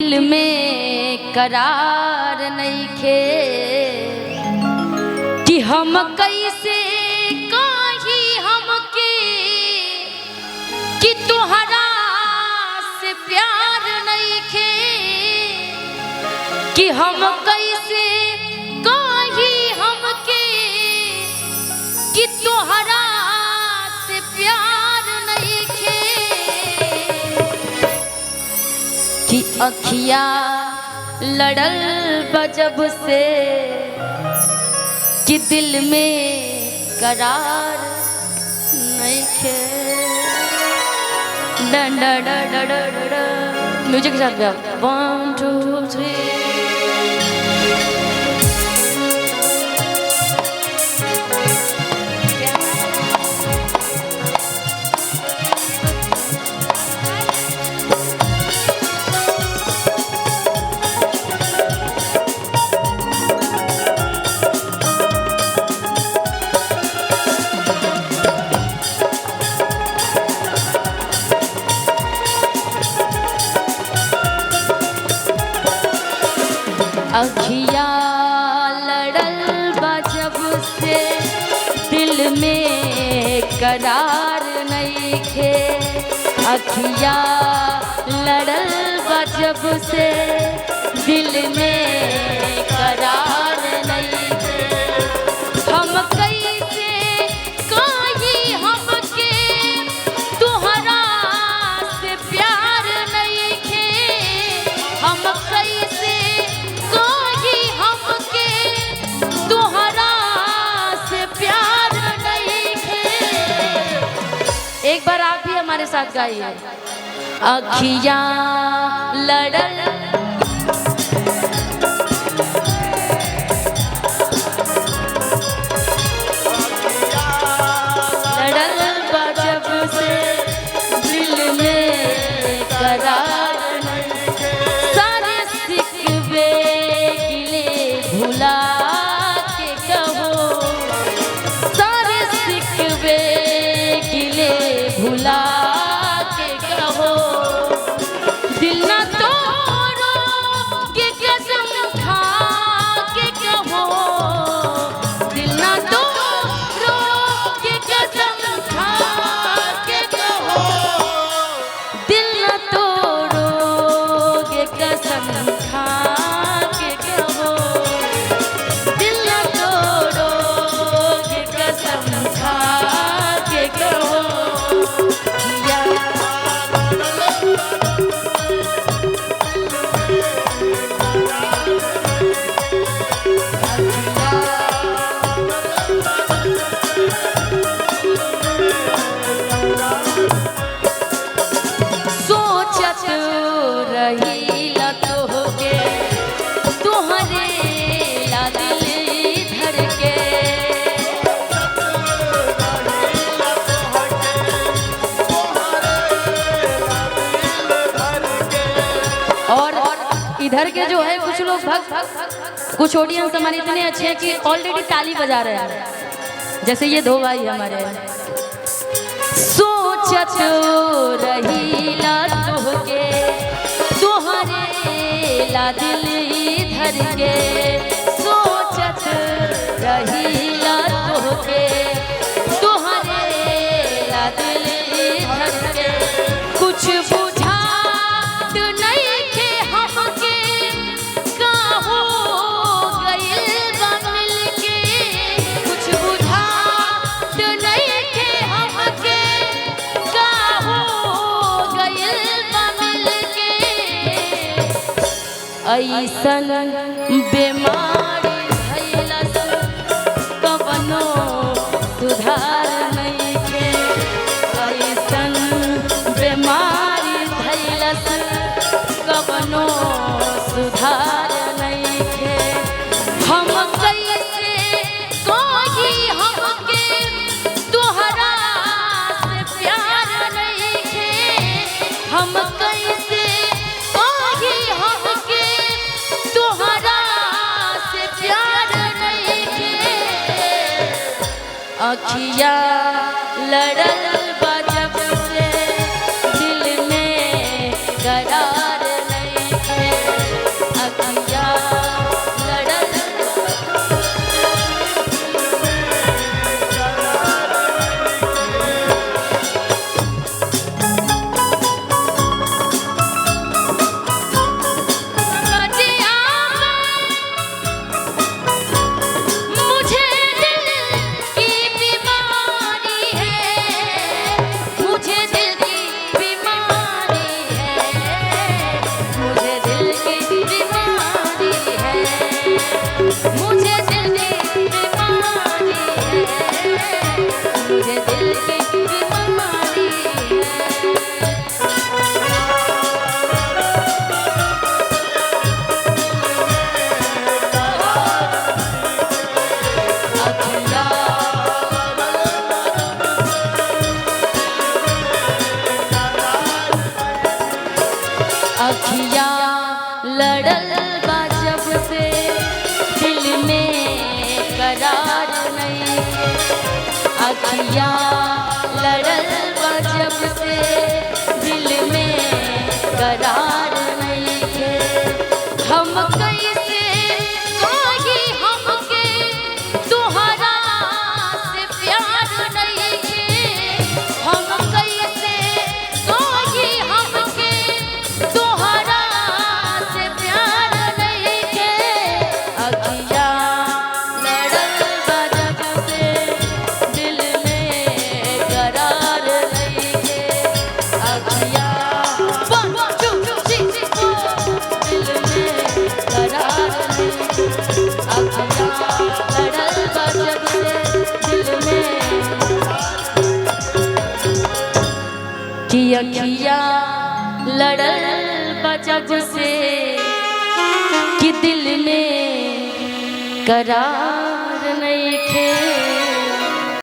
दिल में करार नइखे कि हम कैसे कही हमके कि तुहरा से प्यार नइखे कि हम कैसे कही हमके कि तुहरा से प्यार नइखे कि अखिया लड़ल बजब से कि दिल में करार नइखे। म्यूजिक के साथ 1 2 3 अखिया लड़ल बजब से दिल में करार नइखे। अखिया लड़ल बजब से दिल में करार नइखे। हम कैसे कही हमके तुहरा से प्यार नइखे। हम कैसे एक बार आप भी हमारे साथ गाइए। अखियां लड़ल बजब से दिल में करार नइखे। सारे सिकवे गिले भुला के कहो, सारे सिकवे भुला के कहो, दिल न तोड़ो के कसम खा के कहो, दिल न तोड़ो के कसम खा के कहो, दिल न तोड़ो के कसम खा के कहो, दिल न तोड़ो के कसम खा के कहो। सोचत रहीला तोहके तुहरे ला दिल धड़के। और इधर के जो है कुछ लोग भक्त, कुछ ऑडियंस हमारे इतने अच्छे हैं कि ऑलरेडी ताली बजा रहे हैं, जैसे ये दो भाई हमारे। सोचत रहीला तोहके तुहरे ला दिल धड़के। सोचत रहीला तोहके तुहरे ला दिल धड़के। कुछ बुझात नइखे हमके का हो गइल बा मिलके। कुछ बुझात नइखे हमके का हो गइल बा मिलके। ऐसन बीमारी भइलस कवनो सुधार नइखे। ऐसन बीमारी भइलस कवनो सुधार नइखे। हम कैसे कही हमके तुहरा से प्यार नइखे। हम कैसे कही हमके तुहरा से प्यार नइखे। अखिया लड़ल बजब से दिल में करार नइखे। लड़ल बा जब से दिल में करार नहीं के। अखिया लड़ल बा जब से दिल में करार नहीं के। हम कैसे कही हमके तुहरा से प्यार नहीं के। हम कैसे कही हमके तुहरा से प्यार नहीं के। अखिया लड़ल बा जब से दिल में करार नहीं के। अखिया दिल में करार नहीं के। अखिया लड़ल बा जब से दिल में कि अखिया लड़ल बा जब से कि दिल में करार नहीं खे।